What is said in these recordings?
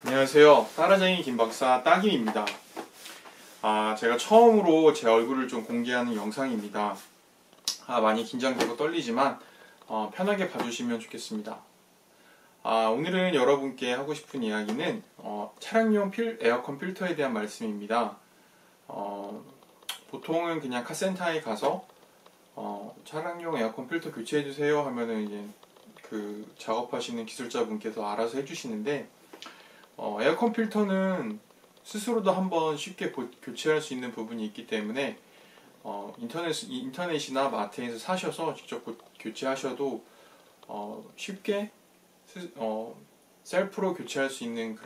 안녕하세요. 따라쟁이 김박사 따김입니다. 제가 처음으로 제 얼굴을 좀 공개하는 영상입니다. 많이 긴장되고 떨리지만 편하게 봐주시면 좋겠습니다. 오늘은 여러분께 하고 싶은 이야기는 차량용 에어컨 필터에 대한 말씀입니다. 보통은 그냥 카센터에 가서 차량용 에어컨 필터 교체해주세요 하면은 이제 그 작업하시는 기술자분께서 알아서 해주시는데, 에어컨 필터는 스스로도 한번 쉽게 교체할 수 있는 부분이 있기 때문에 인터넷이나 마트에서 사셔서 직접 교체하셔도 쉽게 셀프로 교체할 수 있는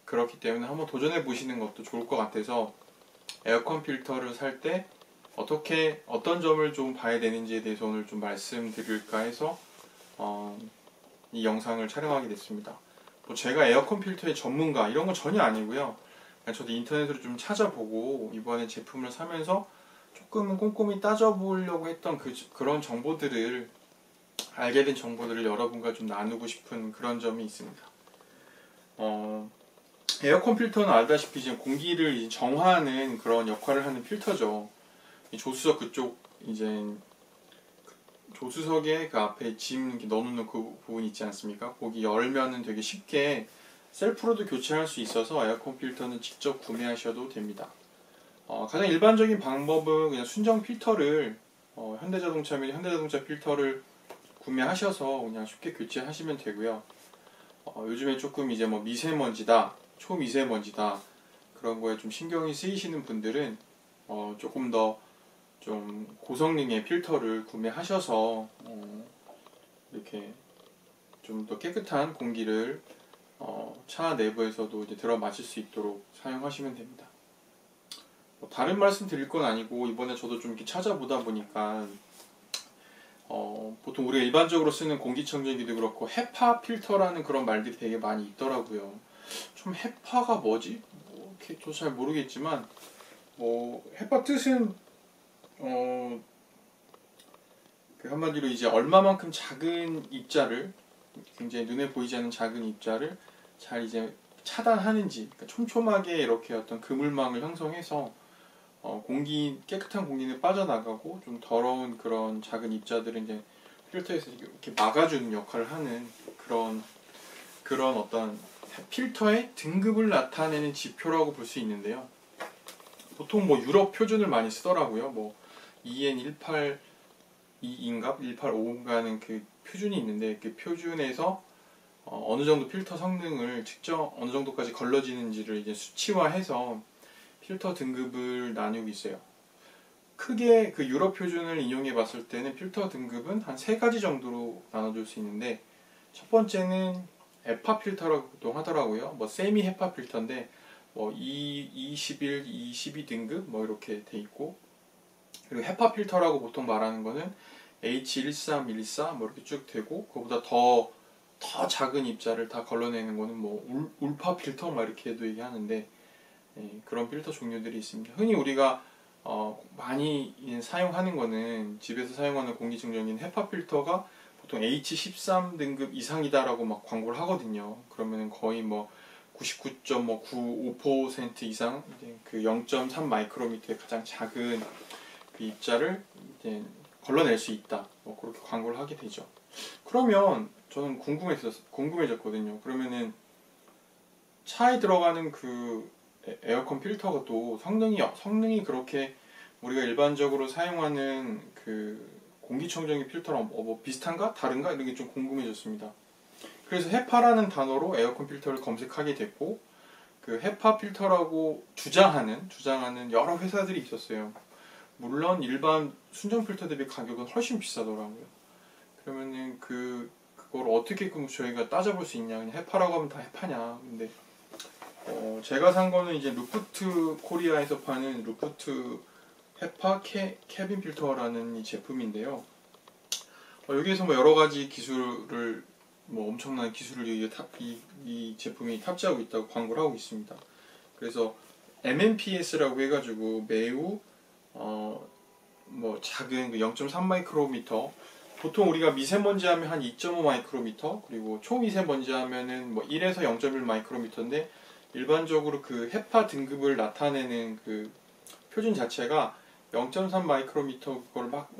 그렇기 때문에 한번 도전해 보시는 것도 좋을 것 같아서, 에어컨 필터를 살 때 어떤 점을 좀 봐야 되는지에 대해서 오늘 좀 말씀드릴까 해서 이 영상을 촬영하게 됐습니다. 제가 에어컨 필터의 전문가 이런 건 전혀 아니고요. 그냥 저도 인터넷으로 좀 찾아보고 이번에 제품을 사면서 조금은 꼼꼼히 따져보려고 했던 그런 정보들을, 알게 된 정보들을 여러분과 좀 나누고 싶은 그런 점이 있습니다. 에어컨 필터는 알다시피 지금 공기를 정화하는 그런 역할을 하는 필터죠. 이 조수석 그쪽 조수석에 그 앞에 짐 이렇게 넣어놓는 그 부분 있지 않습니까? 거기 열면은 되게 쉽게 셀프로도 교체할 수 있어서 에어컨 필터는 직접 구매하셔도 됩니다. 가장 일반적인 방법은 그냥 순정 필터를 현대자동차면 현대자동차 필터를 구매하셔서 그냥 쉽게 교체하시면 되고요. 요즘에 조금 뭐 미세먼지다, 초미세먼지다 그런 거에 좀 신경이 쓰이시는 분들은 조금 더 좀 고성능의 필터를 구매하셔서 이렇게 좀 더 깨끗한 공기를 차 내부에서도 이제 들어 마실 수 있도록 사용하시면 됩니다. 다른 말씀 드릴 건 아니고, 이번에 저도 좀 이렇게 찾아보다 보니까 보통 우리가 일반적으로 쓰는 공기청정기도 그렇고 헤파 필터라는 그런 말들이 되게 많이 있더라고요. 좀 헤파가 뭐지? 이렇게 저 잘 모르겠지만 헤파 뜻은 그 한마디로 이제 얼마만큼 작은 입자를, 굉장히 눈에 보이지 않는 작은 입자를 잘 이제 차단하는지, 그러니까 촘촘하게 이렇게 어떤 그물망을 형성해서 깨끗한 공기는 빠져나가고 좀 더러운 그런 작은 입자들은 이제 필터에서 이렇게 막아주는 역할을 하는 그런 어떤 필터의 등급을 나타내는 지표라고 볼 수 있는데요. 보통 유럽 표준을 많이 쓰더라고요. EN182인가 185인가는 그 표준이 있는데, 그 표준에서 어느 정도 필터 성능을 어느 정도까지 걸러지는지를 이제 수치화해서 필터 등급을 나누고 있어요. 크게 그 유럽 표준을 이용해 봤을 때는 필터 등급은 한 3가지 정도로 나눠줄 수 있는데, 첫 번째는 에파 필터라고 보통 하더라고요. 세미 헤파 필터인데 21, 22등급 이렇게 돼 있고, 그리고 헤파 필터라고 보통 말하는 거는 H13, 14 이렇게 쭉 되고, 그거보다 더 작은 입자를 다 걸러내는 거는 울파 필터 이렇게도 얘기하는데, 그런 필터 종류들이 있습니다. 흔히 우리가 많이 사용하는 거는, 집에서 사용하는 공기청정기는 헤파 필터가 보통 H13 등급 이상이다라고 막 광고를 하거든요. 그러면 거의 99.95% 이상, 그 0.3 마이크로미터의 가장 작은 그 입자를 이제 걸러낼 수 있다, 그렇게 광고를 하게 되죠. 그러면 저는 궁금해졌거든요. 그러면은 차에 들어가는 그 에어컨 필터가 또 성능이 그렇게 우리가 일반적으로 사용하는 그 공기청정기 필터랑 비슷한가? 다른가? 이런 게 좀 궁금해졌습니다. 그래서 헤파라는 단어로 에어컨 필터를 검색하게 됐고, 그 헤파 필터라고 주장하는 여러 회사들이 있었어요. 물론 일반 순정 필터 대비 가격은 훨씬 비싸더라고요. 그러면은 그걸 어떻게 저희가 따져볼 수 있냐? 그냥 헤파라고 하면 다 헤파냐? 근데 제가 산 거는 이제 루프트 코리아에서 파는 루프트 헤파 캐빈 필터라는 이 제품인데요. 여기에서 여러 가지 기술을, 엄청난 기술을 이 제품이 탑재하고 있다고 광고를 하고 있습니다. 그래서 MMPS라고 해가지고 매우 작은 0.3 마이크로미터 보통 우리가 미세먼지 하면 한 2.5 마이크로미터, 그리고 초미세먼지 하면은 뭐 1에서 0.1 마이크로미터인데, 일반적으로 그 헤파 등급을 나타내는 그 표준 자체가 0.3 마이크로미터 그걸 막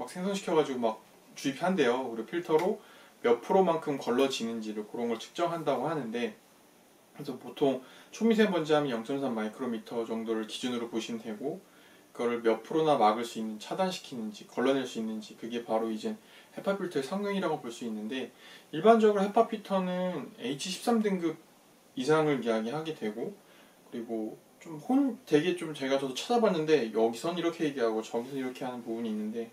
생성시켜가지고 막 주입한대요. 그리고 필터로 몇 프로만큼 걸러지는지를 그런 걸 측정한다고 하는데, 그래서 보통 초미세먼지 하면 0.3 마이크로미터 정도를 기준으로 보시면 되고, 그거를 몇 프로나 막을 수 있는, 차단시키는지, 걸러낼 수 있는지, 그게 바로 이제 헤파 필터의 성능이라고 볼 수 있는데, 일반적으로 헤파 필터는 H13등급 이상을 이야기하게 되고, 그리고 되게 좀 저도 찾아봤는데 여기선 이렇게 얘기하고 저기서 이렇게 하는 부분이 있는데,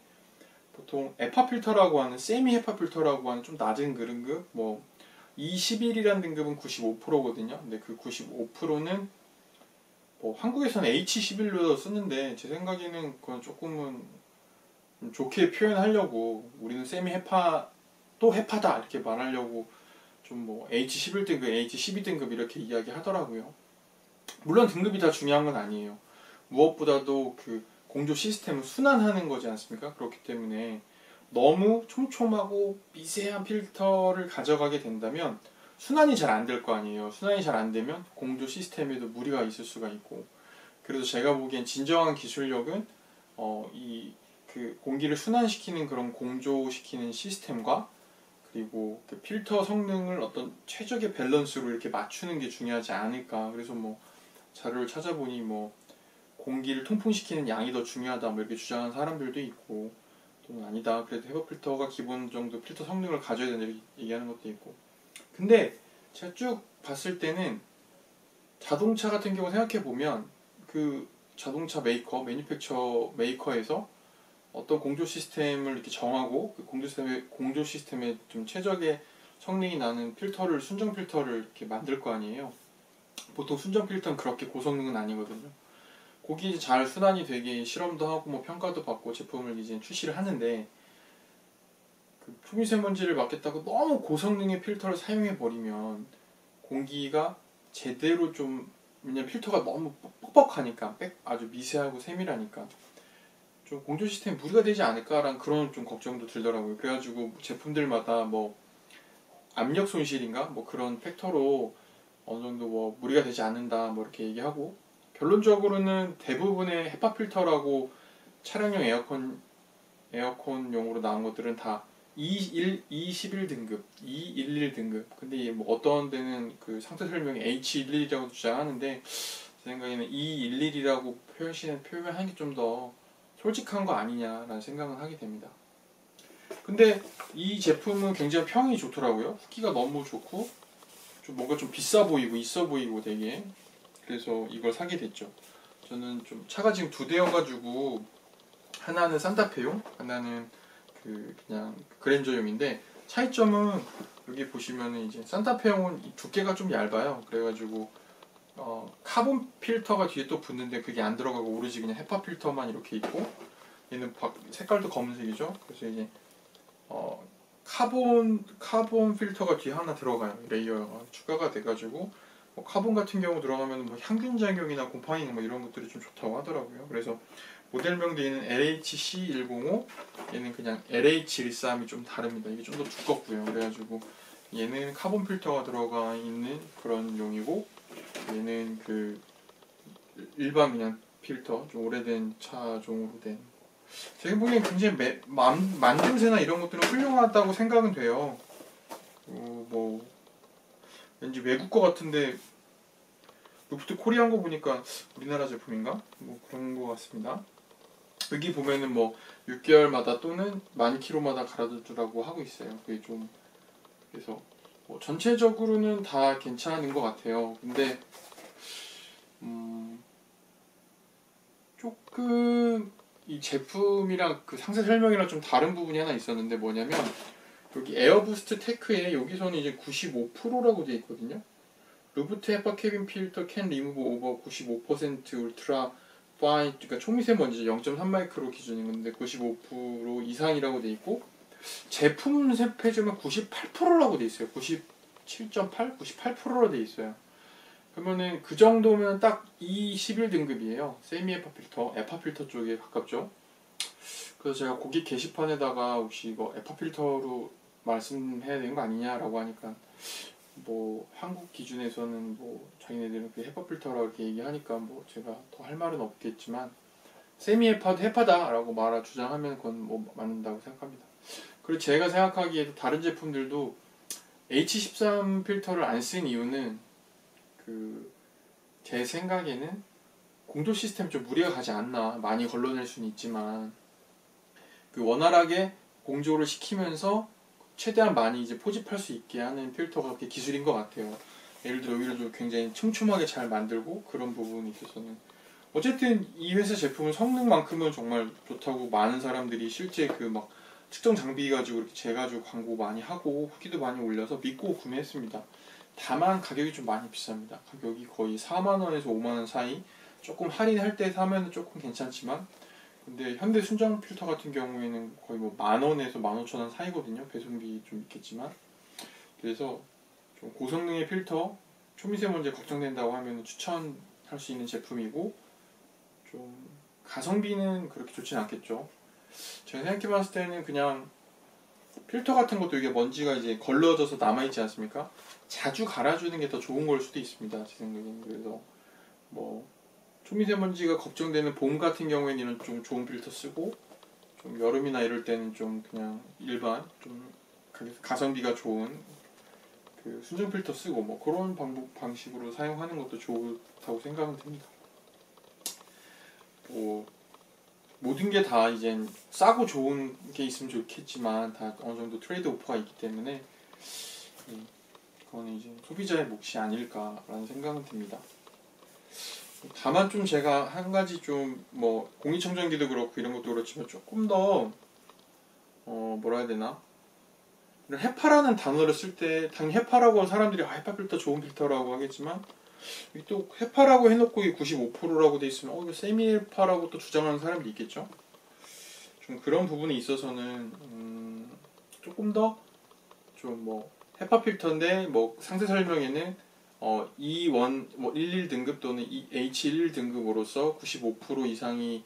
보통 에파 필터라고 하는 세미 헤파 필터라고 하는 좀 낮은 등급, 뭐 21이라는 등급은 95%거든요. 근데 그 95%는 뭐 한국에서는 H11로 쓰는데, 제 생각에는 그건 조금은 좀 좋게 표현하려고, 우리는 세미 헤파 또 헤파다 이렇게 말하려고 좀 뭐 H11등급, H12등급 이렇게 이야기하더라고요. 물론 등급이 다 중요한 건 아니에요. 무엇보다도 그 공조 시스템을 순환하는 거지 않습니까? 그렇기 때문에 너무 촘촘하고 미세한 필터를 가져가게 된다면 순환이 잘 안 될 거 아니에요. 순환이 잘 안 되면 공조 시스템에도 무리가 있을 수가 있고, 그래서 제가 보기엔 진정한 기술력은 이 그 공기를 순환시키는 그런 공조시키는 시스템과, 그리고 그 필터 성능을 어떤 최적의 밸런스로 이렇게 맞추는 게 중요하지 않을까. 그래서 뭐 자료를 찾아보니 뭐 공기를 통풍시키는 양이 더 중요하다 뭐 이렇게 주장하는 사람들도 있고, 또는 아니다, 그래도 헤파 필터가 기본 정도 필터 성능을 가져야 된다 이렇게 얘기하는 것도 있고. 근데 제가 쭉 봤을 때는 자동차 같은 경우 생각해 보면, 그 자동차 매니팩처 메이커에서 어떤 공조 시스템을 이렇게 정하고, 그 공조 시스템에 좀 최적의 성능이 나는 필터를, 순정 필터를 이렇게 만들 거 아니에요. 보통 순정 필터는 그렇게 고성능은 아니거든요. 거기 이제 잘 순환이 되게 실험도 하고 뭐 평가도 받고 제품을 이제 출시를 하는데, 그 초미세먼지를 막겠다고 너무 고성능의 필터를 사용해 버리면 공기가 제대로 좀, 왜냐면 필터가 너무 뻑뻑하니까, 아주 미세하고 세밀하니까 좀 공조 시스템 무리가 되지 않을까라는 그런 좀 걱정도 들더라고요. 그래가지고 제품들마다 뭐 압력 손실인가 뭐 그런 팩터로 어느 정도 뭐 무리가 되지 않는다 뭐 이렇게 얘기하고, 결론적으로는 대부분의 헤파 필터라고 차량용 에어컨용으로 나온 것들은 다 21등급, 211등급. 근데 뭐 어떤 데는 그 상세 설명에 H11이라고 주장하는데, 제 생각에는 211이라고 표현하는 게 좀 더 솔직한 거 아니냐라는 생각은 하게 됩니다. 근데 이 제품은 굉장히 평이 좋더라고요. 후기가 너무 좋고, 좀 뭔가 좀 비싸 보이고 있어 보이고 되게, 그래서 이걸 사게 됐죠. 저는 좀 차가 지금 두 대여가지고, 하나는 산타페용, 하나는 그냥 그랜저용인데, 차이점은 여기 보시면은 이제 산타페용은 이 두께가 좀 얇아요. 그래가지고 카본 필터가 뒤에 또 붙는데 그게 안 들어가고 오로지 그냥 헤파 필터만 이렇게 있고, 얘는 색깔도 검은색이죠. 그래서 이제 카본 필터가 뒤에 하나 들어가요. 레이어가 추가가 돼가지고 카본 같은 경우 들어가면 뭐 향균 작용이나 곰팡이 뭐 이런 것들이 좀 좋다고 하더라고요. 그래서 모델명도 얘는 LHC105, 얘는 그냥 LH143이 좀 다릅니다. 이게 좀 더 두껍고요. 그래가지고 얘는 카본 필터가 들어가 있는 그런 용이고, 얘는 그 일반 그냥 필터, 좀 오래된 차종으로 된. 제가 보기엔 굉장히 만듦새나 이런 것들은 훌륭하다고 생각은 돼요. 뭐 왠지 외국 거 같은데, 루프트 코리안 거 보니까 우리나라 제품인가? 뭐 그런 거 같습니다. 여기 보면은 뭐 6개월마다 또는 만 킬로마다 갈아주라고 하고 있어요. 그게 좀, 그래서 뭐 전체적으로는 다 괜찮은 것 같아요. 근데 조금 이 제품이랑 그 상세 설명이랑 좀 다른 부분이 하나 있었는데, 뭐냐면 여기 에어부스트 테크에 여기서는 이제 95%라고 되어 있거든요. 루프트 헤파 캐빈 필터 캔 리무브 오버 95% 울트라 파인, 그러니까 초미세먼지 0.3 마이크로 기준인 건데 95% 이상이라고 돼 있고, 제품 페이지는 98%라고 돼 있어요. 97.8, 98%로 돼 있어요. 그러면은 그 정도면 딱 11등급이에요. 세미 에파 필터 쪽에 가깝죠. 그래서 제가 고객 게시판에다가 혹시 이거 에파 필터로 말씀해야 되는 거 아니냐라고 하니까 뭐 한국 기준에서는 뭐 자기네들은 그 헤파 필터라고 이렇게 얘기하니까 뭐 제가 더 할 말은 없겠지만 세미 헤파도 헤파다라고 주장하면 그건 뭐 맞는다고 생각합니다. 그리고 제가 생각하기에도 다른 제품들도 H13 필터를 안 쓴 이유는 그 제 생각에는 공조 시스템 좀 무리가 가지 않나. 많이 걸러낼 수는 있지만 그 원활하게 공조를 시키면서 최대한 많이 이제 포집할 수 있게 하는 필터가 그게 기술인 것 같아요. 예를 들어 여기를 좀 굉장히 촘촘하게 잘 만들고 그런 부분이 있어서는 어쨌든 이 회사 제품은 성능만큼은 정말 좋다고 많은 사람들이 실제 그 막 특정 장비 가지고 이렇게 재가지고 광고 많이 하고 후기도 많이 올려서 믿고 구매했습니다. 다만 가격이 좀 많이 비쌉니다. 가격이 거의 4만원에서 5만원 사이. 조금 할인할 때 사면 조금 괜찮지만 근데 현대 순정 필터 같은 경우에는 거의 뭐 만원에서 15,000원 사이거든요. 배송비 좀 있겠지만. 그래서 좀 고성능의 필터, 초미세먼지 걱정된다고 하면 추천할 수 있는 제품이고 좀 가성비는 그렇게 좋진 않겠죠. 제가 생각해봤을 때는 그냥 필터 같은 것도 이게 먼지가 이제 걸러져서 남아있지 않습니까? 자주 갈아주는 게 더 좋은 걸 수도 있습니다. 제 생각에는. 그래서 뭐 초미세먼지가 걱정되는 봄 같은 경우에는 이런 좀 좋은 필터 쓰고 좀 여름이나 이럴 때는 좀 그냥 일반 좀 가성비가 좋은 그 순정 필터 쓰고 뭐 그런 방식으로 사용하는 것도 좋다고 생각은 듭니다. 뭐 모든 게 다 이제 싸고 좋은 게 있으면 좋겠지만 다 어느 정도 트레이드 오프가 있기 때문에 그거는 이제 소비자의 몫이 아닐까라는 생각은 듭니다. 다만 좀 제가 한 가지 좀 뭐 공기청정기도 그렇고 이런 것도 그렇지만 조금 더 뭐라 해야 되나 헤파라는 단어를 쓸 때 당연히 헤파라고 하는 사람들이 헤파 필터 좋은 필터라고 하겠지만 또 헤파라고 해놓고 95%라고 돼 있으면 이거 세미 헤파라고 또 주장하는 사람도 있겠죠. 좀 그런 부분에 있어서는 조금 더 좀 뭐 헤파 필터인데 뭐 상세 설명에는 E1 뭐 11 등급 또는 H11 등급으로서 95% 이상이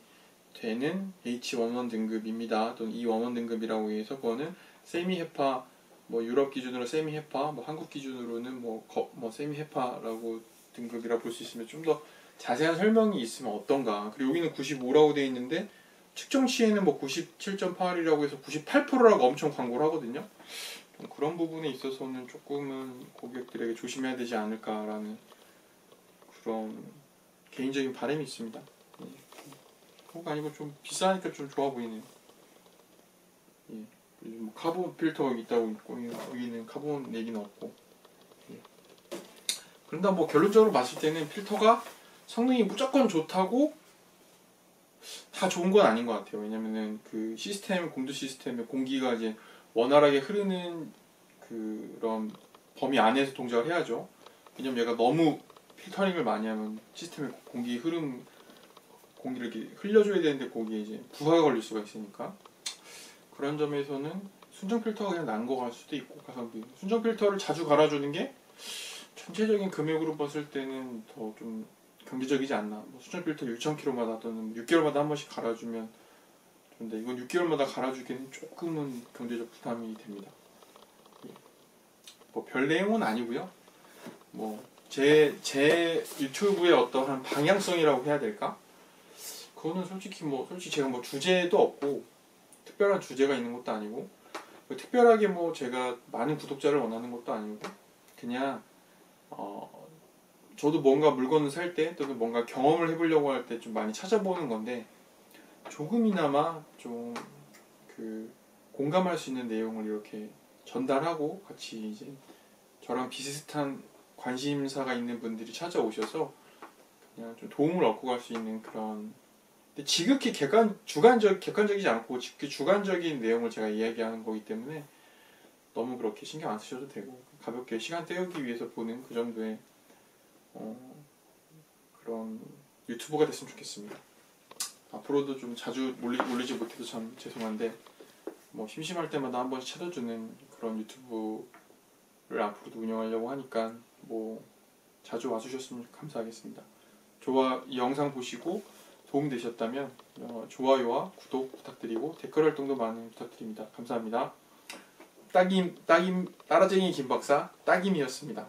되는 H11 등급입니다. 또는 E11 등급이라고 해서 그거는 세미 헤파 뭐 유럽 기준으로 세미 헤파 뭐 한국 기준으로는 뭐 세미 헤파라고 등급이라 볼 수 있으면 좀 더 자세한 설명이 있으면 어떤가. 그리고 여기는 95라고 되어 있는데 측정 시에는 뭐 97.8이라고 해서 98%라고 엄청 광고를 하거든요. 좀 그런 부분에 있어서는 조금은 고객들에게 조심해야 되지 않을까라는 그런 개인적인 바람이 있습니다. 그거 아니고 좀 비싸니까 좀 좋아 보이네요. 예. 뭐 카본 필터가 있다고 있고 여기는 카본 얘기는 없고. 예. 그런다 뭐 결론적으로 봤을 때는 필터가 성능이 무조건 좋다고 다 좋은 건 아닌 것 같아요. 왜냐면은 그 시스템 공조 시스템에 공기가 이제 원활하게 흐르는 그런 범위 안에서 동작을 해야죠. 왜냐면 얘가 너무 필터링을 많이 하면 시스템에 공기를 이렇게 흘려줘야 되는데 거기에 이제 부하가 걸릴 수가 있으니까 그런 점에서는 순정 필터가 그냥 난 거 갈 수도 있고 가성비 순정 필터를 자주 갈아주는 게 전체적인 금액으로 봤을 때는 더 좀 경제적이지 않나. 뭐 순정 필터 6,000km마다 또는 6개월마다 한 번씩 갈아주면 좋은데 이건 6개월마다 갈아주기는 조금은 경제적 부담이 됩니다. 뭐 별 내용은 아니고요. 뭐 제 유튜브의 어떠한 방향성이라고 해야 될까? 그거는 솔직히 제가 뭐 주제도 없고 특별한 주제가 있는 것도 아니고 특별하게 뭐 제가 많은 구독자를 원하는 것도 아니고 그냥 저도 뭔가 물건을 살 때 또는 뭔가 경험을 해보려고 할 때 좀 많이 찾아보는 건데 조금이나마 좀 그 공감할 수 있는 내용을 이렇게 전달하고 같이 이제 저랑 비슷한 관심사가 있는 분들이 찾아오셔서 그냥 좀 도움을 얻고 갈 수 있는 그런 근데 지극히 객관적이지 않고 지극히 주관적인 내용을 제가 이야기하는 거기 때문에 너무 그렇게 신경 안 쓰셔도 되고 가볍게 시간 때우기 위해서 보는 그 정도의 그런 유튜버가 됐으면 좋겠습니다. 앞으로도 좀 자주 올리지 못해서 참 죄송한데 뭐 심심할 때마다 한 번씩 찾아주는 그런 유튜브를 앞으로도 운영하려고 하니까 뭐 자주 와주셨으면 감사하겠습니다. 이 영상 보시고 도움되셨다면 좋아요와 구독 부탁드리고 댓글 활동도 많이 부탁드립니다. 감사합니다. 따라쟁이 김박사 따김이었습니다.